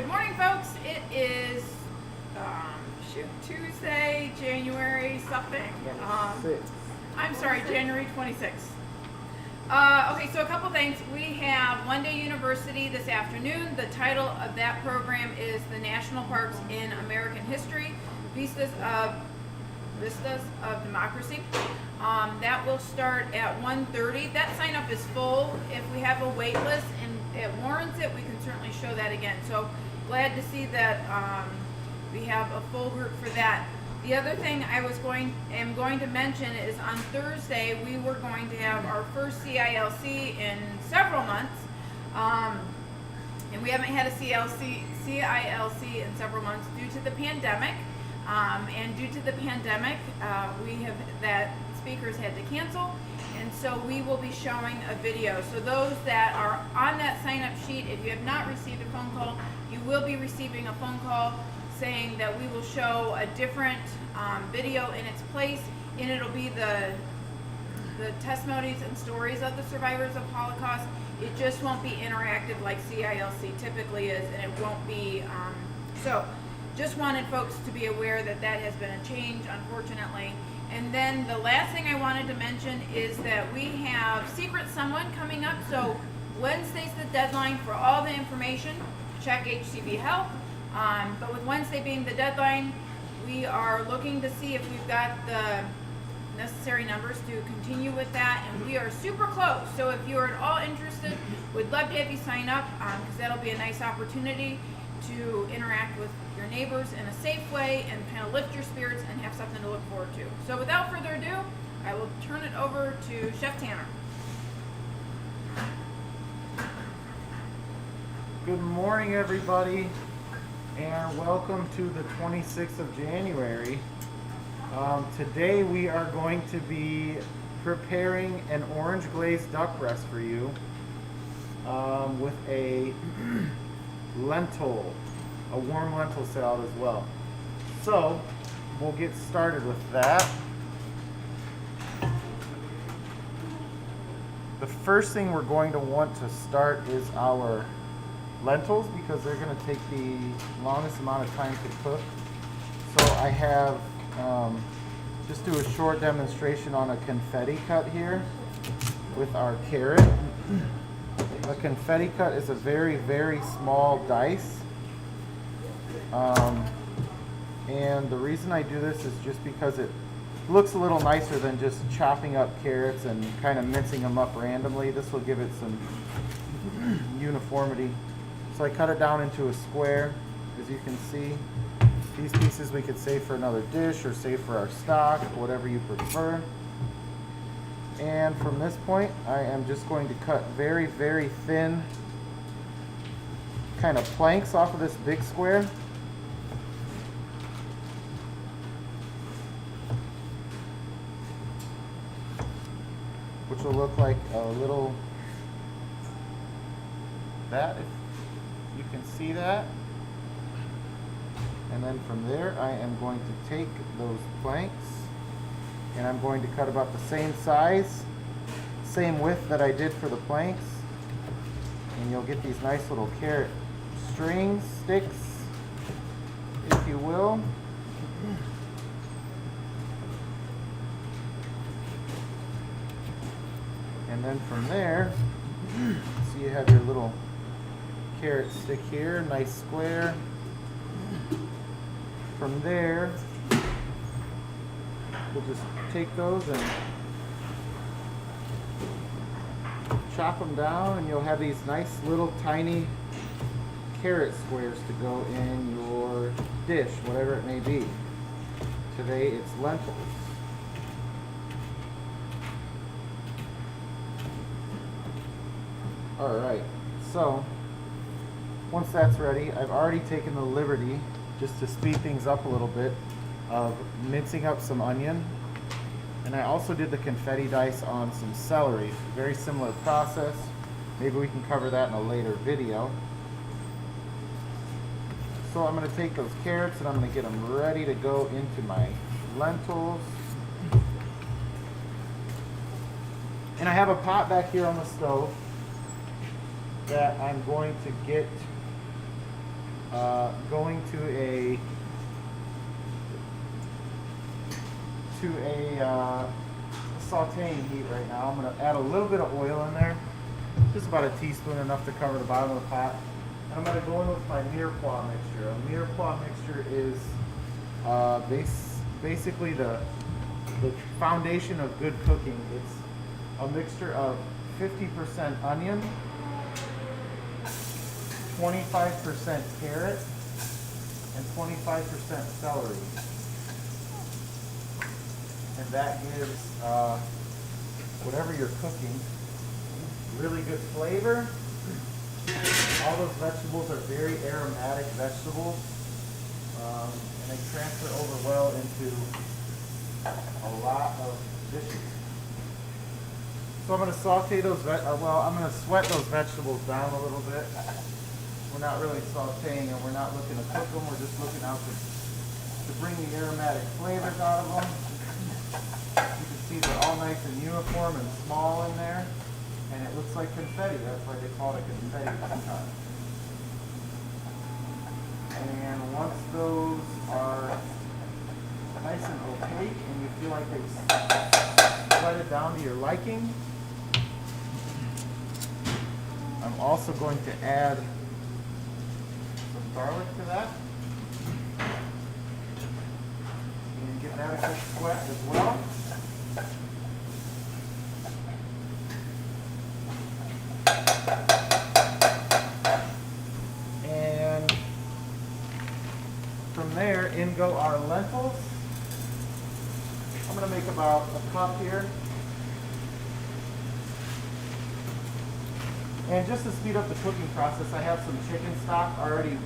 Good morning, folks. It is Tuesday, January something. I'm sorry, January 26th. Okay, so a couple things. We have One Day University this afternoon. The title of that program is The National Parks in American History, Vistas of Democracy. That will start at 1:30. That sign up is full. If we have a wait list and it warrants it, we can certainly show that again. So glad to see that we have a full group for that. The other thing I am going to mention is on Thursday we were going to have our first CILC in several months, and we haven't had a CILC in several months due to the pandemic. And due to the pandemic, that speakers had to cancel, and so we will be showing a video. So those that are on that sign-up sheet, if you have not received a phone call, you will be receiving a phone call saying that we will show a different video in its place, and it'll be the testimonies and stories of the survivors of Holocaust. It just won't be interactive like CILC typically is, and it won't be so. Just wanted folks to be aware that that has been a change, unfortunately. And then the last thing I wanted to mention is that we have Secret Someone coming up. So Wednesday's the deadline for all the information. Check HCV Health. But with Wednesday being the deadline, we are looking to see if we've got the necessary numbers to continue with that, and we are super close. So if you're at all interested, we'd love to have you sign up, because that'll be a nice opportunity to interact with your neighbors in a safe way and kind of lift your spirits and have something to look forward to. So without further ado, I will turn it over to Chef Tanner. Good morning, everybody, and welcome to the 26th of January. Today we are going to be preparing an orange glazed duck breast for you with a a warm lentil salad as well. So we'll get started with that. The first thing we're going to want to start is our lentils, because they're going to take the longest amount of time to cook. So I have just do a short demonstration on a confetti cut here with our carrot. A confetti cut is a very, very small dice. And the reason I do this is just because it looks a little nicer than just chopping up carrots and kind of mincing them up randomly. This will give it some uniformity. So I cut it down into a square, as you can see. These pieces we could save for another dish or save for our stock, whatever you prefer. And from this point, I am just going to cut very, very thin kind of planks off of this big square. Which will look like a little, that, if you can see that. And then from there, I am going to take those planks and I'm going to cut about the same size, same width that I did for the planks. And you'll get these nice little carrot strings, sticks, if you will. And then from there, so you have your little carrot stick here, nice square. From there, we'll just take those and chop them down, and you'll have these nice little tiny carrot squares to go in your dish, whatever it may be. Today it's lentils. Alright, so once that's ready, I've already taken the liberty, just to speed things up a little bit, of mincing up some onion. And I also did the confetti dice on some celery. Very similar process. Maybe we can cover that in a later video. So I'm going to take those carrots and I'm going to get them ready to go into my lentils. And I have a pot back here on the stove that I'm going to get going to a sauteing heat right now. I'm going to add a little bit of oil in there, just about a teaspoon, enough to cover the bottom of the pot. And I'm going to go in with my mirepoix mixture. A mirepoix mixture is basically the foundation of good cooking. It's a mixture of 50% onion, 25% carrot, and 25% celery. And that gives whatever you're cooking really good flavor. All those vegetables are very aromatic vegetables, and they transfer over well into a lot of dishes. So I'm going to saute those, I'm going to sweat those vegetables down a little bit. We're not really sauteing and we're not looking to cook them, we're just looking out to bring the aromatic flavors out of them. You can see they're all nice and uniform and small in there, and it looks like confetti. That's why they call it a confetti sometimes. And once those are nice and opaque and you feel like they've sweated down to your liking, I'm also going to add some garlic to that. And give that a good sweat as well. And from there, in go our lentils. I'm going to make about a cup here. And just to speed up the cooking process, I have some chicken stock already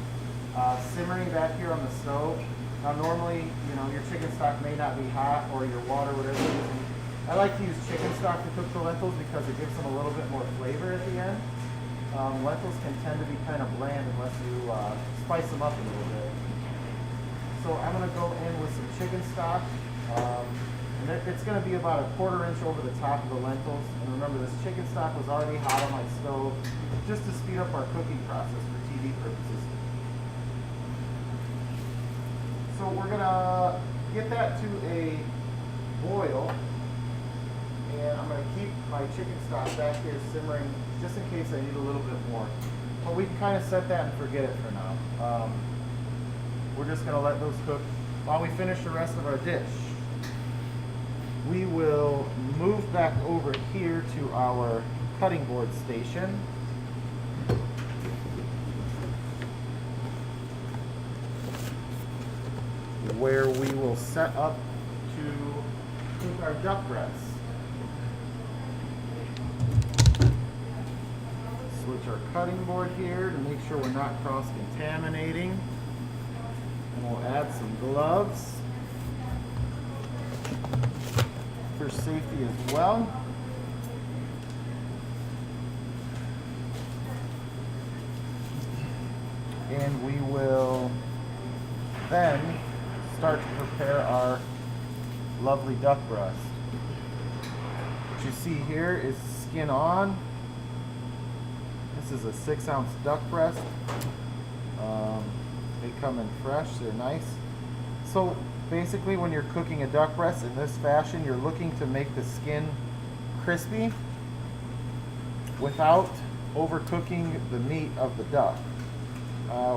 simmering back here on the stove. Now normally, your chicken stock may not be hot, or your water, whatever you're using. I like to use chicken stock to cook the lentils because it gives them a little bit more flavor at the end. Lentils can tend to be kind of bland unless you spice them up a little bit. So I'm going to go in with some chicken stock. And it's going to be about a 1/4 inch over the top of the lentils. And remember, this chicken stock was already hot on my stove just to speed up our cooking process for TV purposes. So we're going to get that to a boil. And I'm going to keep my chicken stock back here simmering just in case I need a little bit more. But we can kind of set that and forget it for now. We're just going to let those cook while we finish the rest of our dish. We will move back over here to our cutting board station. Where we will set up to cook our duck breasts. Switch our cutting board here to make sure we're not cross-contaminating. And we'll add some gloves for safety as well. And we will then start to prepare our lovely duck breast. What you see here is skin on. This is a 6-ounce duck breast. They come in fresh, they're nice. So basically, when you're cooking a duck breast in this fashion, you're looking to make the skin crispy without overcooking the meat of the duck.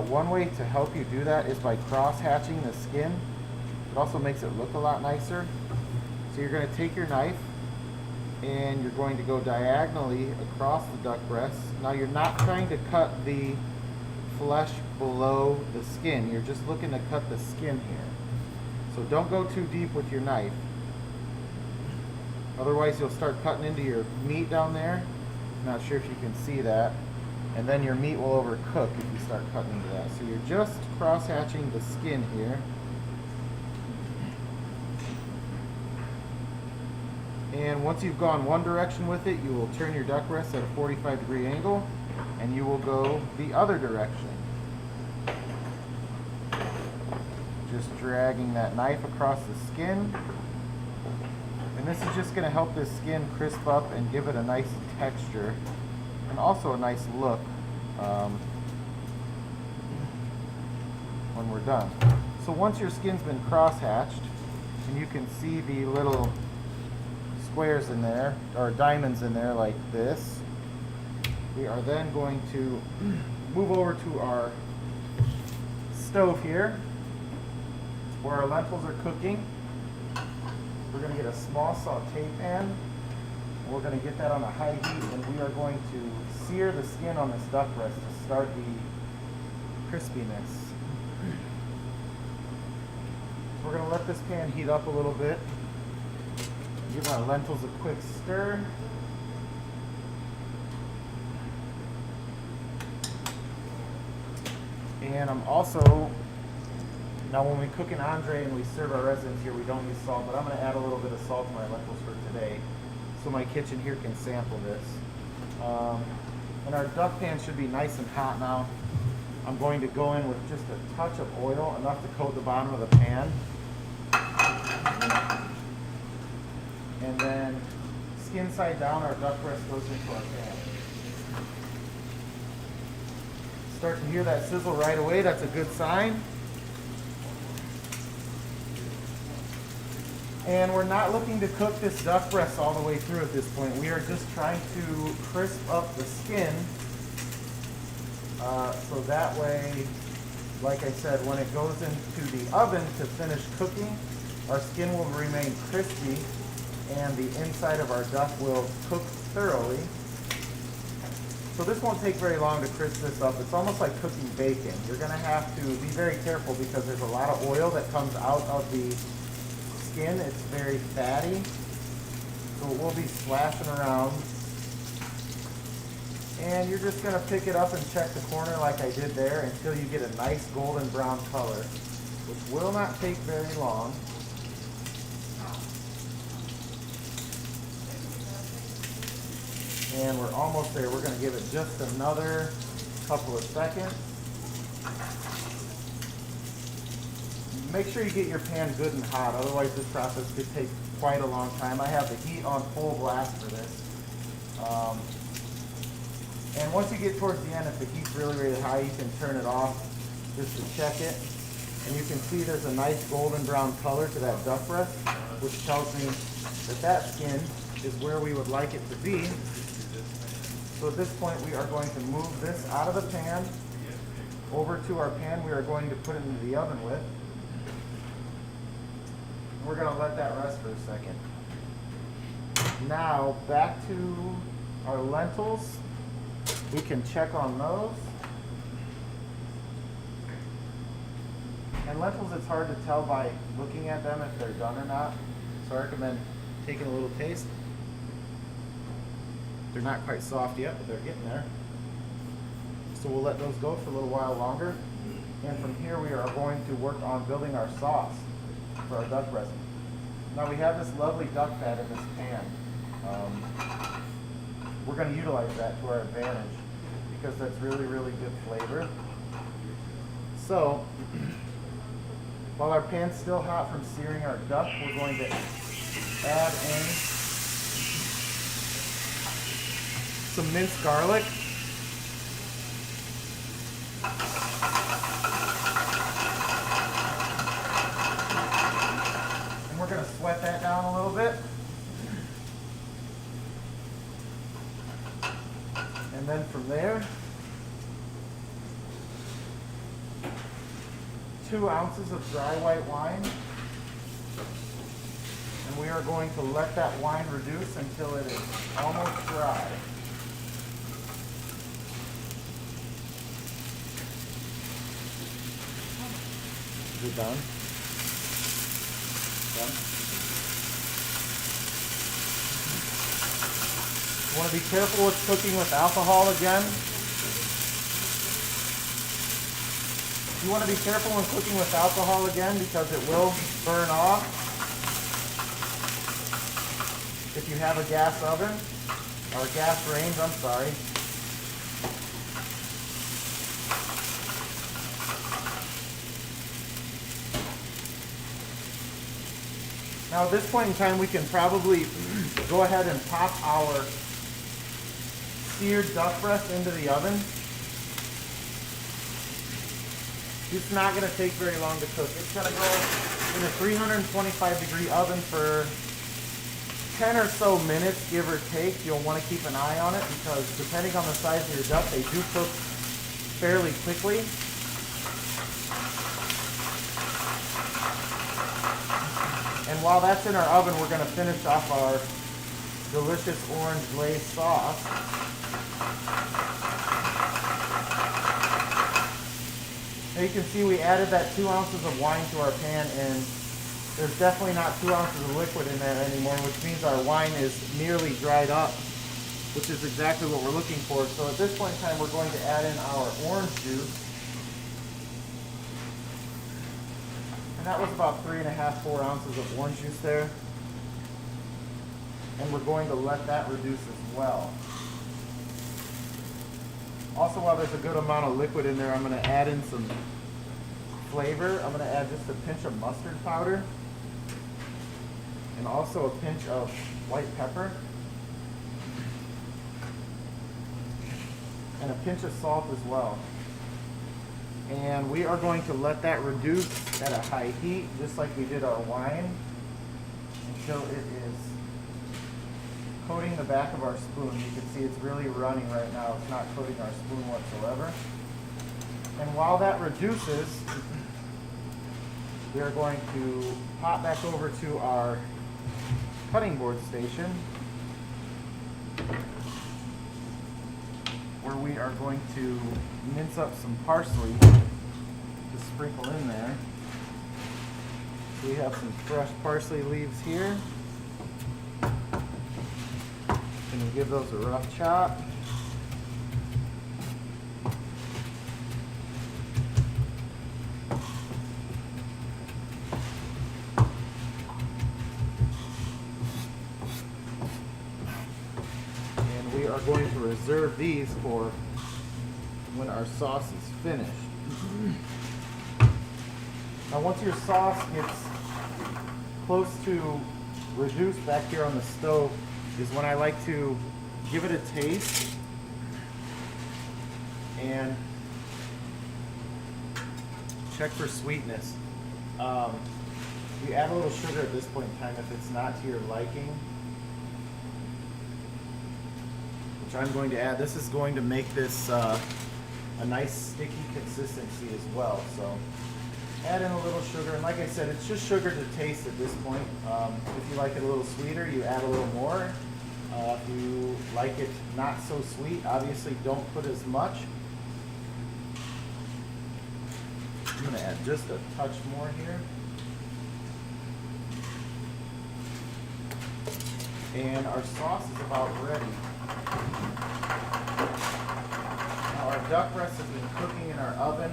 One way to help you do that is by cross-hatching the skin. It also makes it look a lot nicer. So you're going to take your knife and you're going to go diagonally across the duck breast. Now you're not trying to cut the flesh below the skin. You're just looking to cut the skin here. So don't go too deep with your knife. Otherwise you'll start cutting into your meat down there. Not sure if you can see that. And then your meat will overcook if you start cutting into that. So you're just cross-hatching the skin here. And once you've gone one direction with it, you will turn your duck breast at a 45-degree angle, and you will go the other direction. Just dragging that knife across the skin. And this is just going to help this skin crisp up and give it a nice texture and also a nice look. when we're done. So once your skin's been cross-hatched, and you can see the little squares in there, or diamonds in there like this, we are then going to move over to our stove here, where our lentils are cooking. We're going to get a small saute pan. We're going to get that on a high heat, and we are going to sear the skin on this duck breast to start the crispiness. So we're going to let this pan heat up a little bit. Give our lentils a quick stir. And I'm also, now when we cook an entree and we serve our residents here, we don't use salt, but I'm going to add a little bit of salt to my lentils for today, so my kitchen here can sample this. And our duck pan should be nice and hot now. I'm going to go in with just a touch of oil, enough to coat the bottom of the pan. And then skin side down, our duck breast goes into our pan. Start to hear that sizzle right away. That's a good sign. And we're not looking to cook this duck breast all the way through at this point. We are just trying to crisp up the skin, so that way, like I said, when it goes into the oven to finish cooking, our skin will remain crispy and the inside of our duck will cook thoroughly. So this won't take very long to crisp this up. It's almost like cooking bacon. You're going to have to be very careful because there's a lot of oil that comes out of the skin. It's very fatty, so it will be splashing around. And you're just going to pick it up and check the corner like I did there until you get a nice golden brown color, which will not take very long. And we're almost there. We're going to give it just another couple of seconds. Make sure you get your pan good and hot, otherwise this process could take quite a long time. I have the heat on full blast for this. And once you get towards the end, if the heat's really, really high, you can turn it off just to check it. And you can see there's a nice golden brown color to that duck breast, which tells me that that skin is where we would like it to be. So at this point, we are going to move this out of the pan over to our pan we are going to put it into the oven with. We're going to let that rest for a second. Now, back to our lentils. We can check on those. And lentils, it's hard to tell by looking at them if they're done or not. So I recommend taking a little taste. They're not quite soft yet, but they're getting there. So we'll let those go for a little while longer. And from here we are going to work on building our sauce for our duck breast. Now we have this lovely duck fat in this pan. We're going to utilize that to our advantage because that's really, really good flavor. So while our pan's still hot from searing our duck, we're going to add in some minced garlic. And we're going to sweat that down a little bit. And then from there, 2 ounces of dry white wine. And we are going to let that wine reduce until it is almost dry. Is it done? Done? You want to be careful with cooking with alcohol again. You want to be careful when cooking with alcohol again because it will burn off if you have a gas oven, or a gas range, I'm sorry. Now at this point in time, we can probably go ahead and pop our seared duck breast into the oven. It's not going to take very long to cook. It's going to go in a 325-degree oven for 10 or so minutes, give or take. You'll want to keep an eye on it because depending on the size of your duck, they do cook fairly quickly. And while that's in our oven, we're going to finish off our delicious orange glazed sauce. Now you can see we added that 2 ounces of wine to our pan, and there's definitely not 2 ounces of liquid in there anymore, which means our wine is nearly dried up, which is exactly what we're looking for. So at this point in time, we're going to add in our orange juice. And that was about 3.5, 4 ounces of orange juice there. And we're going to let that reduce as well. Also, while there's a good amount of liquid in there, I'm going to add in some flavor. I'm going to add just a pinch of mustard powder and also a pinch of white pepper and a pinch of salt as well. And we are going to let that reduce at a high heat, just like we did our wine, until it is coating the back of our spoon. You can see it's really running right now. It's not coating our spoon whatsoever. And while that reduces, we are going to pop back over to our cutting board station, where we are going to mince up some parsley to sprinkle in there. So we have some fresh parsley leaves here. Going to give those a rough chop. And we are going to reserve these for when our sauce is finished. Now once your sauce gets close to reduced back here on the stove is when I like to give it a taste and check for sweetness. You add a little sugar at this point in time if it's not to your liking, which I'm going to add. This is going to make this a nice sticky consistency as well. So add in a little sugar, and like I said, it's just sugar to taste at this point. If you like it a little sweeter, you add a little more. If you like it not so sweet, obviously don't put as much. I'm going to add just a touch more here. And our sauce is about ready. Now our duck breast has been cooking in our oven.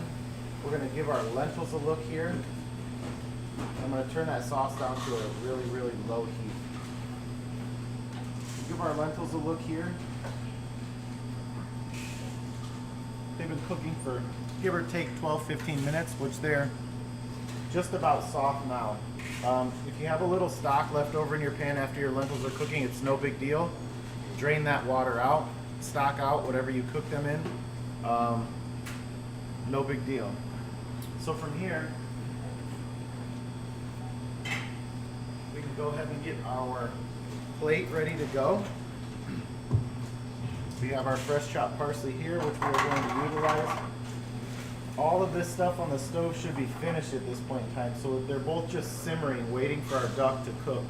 We're going to give our lentils a look here. I'm going to turn that sauce down to a really, really low heat. Give our lentils a look here. They've been cooking for give or take 12-15 minutes, which they're just about soft now. If you have a little stock left over in your pan after your lentils are cooking, it's no big deal. Drain that water out, stock out whatever you cook them in. No big deal. So from here, we can go ahead and get our plate ready to go. We have our fresh chopped parsley here, which we are going to utilize. All of this stuff on the stove should be finished at this point in time, so they're both just simmering, waiting for our duck to cook.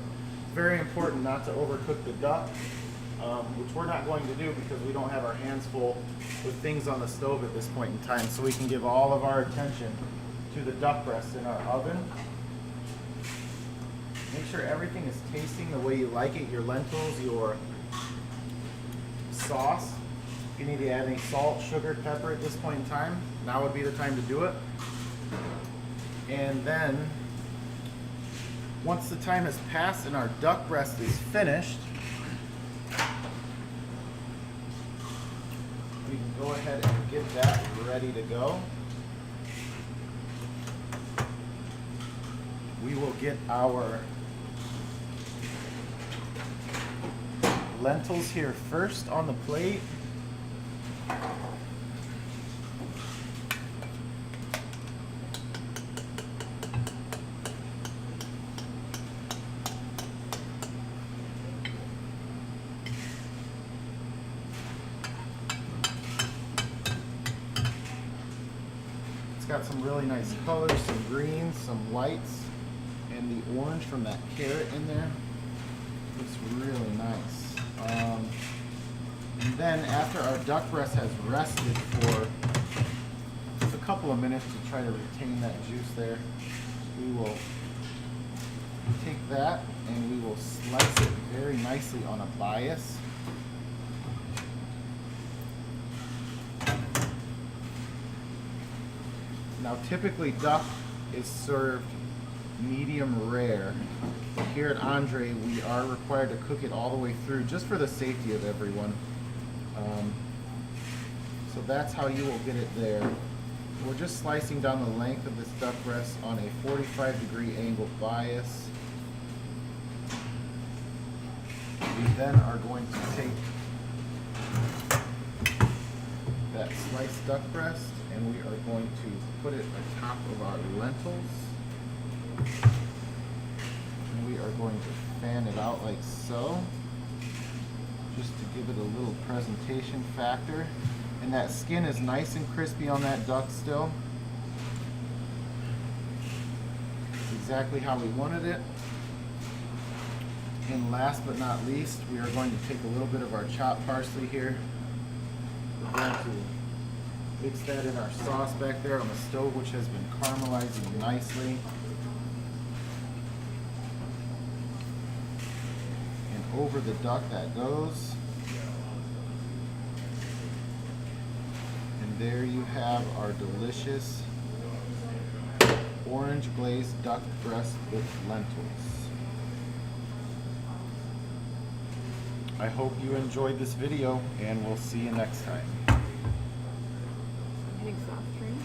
Very important not to overcook the duck, which we're not going to do because we don't have our hands full with things on the stove at this point in time, so we can give all of our attention to the duck breast in our oven. Make sure everything is tasting the way you like it, your lentils, your sauce. If you need to add any salt, sugar, pepper at this point in time, now would be the time to do it. And then, once the time has passed and our duck breast is finished, we can go ahead and get that ready to go. We will get our lentils here first on the plate. It's got some really nice colors, some greens, some whites, and the orange from that carrot in there. Looks really nice. And then after our duck breast has rested for just a couple of minutes to try to retain that juice there, we will take that and we will slice it very nicely on a bias. Now typically duck is served medium rare. Here at Andre, we are required to cook it all the way through just for the safety of everyone. So that's how you will get it there. We're just slicing down the length of this duck breast on a 45-degree angle bias. We then are going to take that sliced duck breast and we are going to put it on top of our lentils. And we are going to fan it out like so, just to give it a little presentation factor. And that skin is nice and crispy on that duck still. It's exactly how we wanted it. And last but not least, we are going to take a little bit of our chopped parsley here. We're going to mix that in our sauce back there on the stove, which has been caramelizing nicely. And over the duck that goes. And there you have our delicious orange glazed duck breast with lentils. I hope you enjoyed this video, and we'll see you next time. Getting soft cream.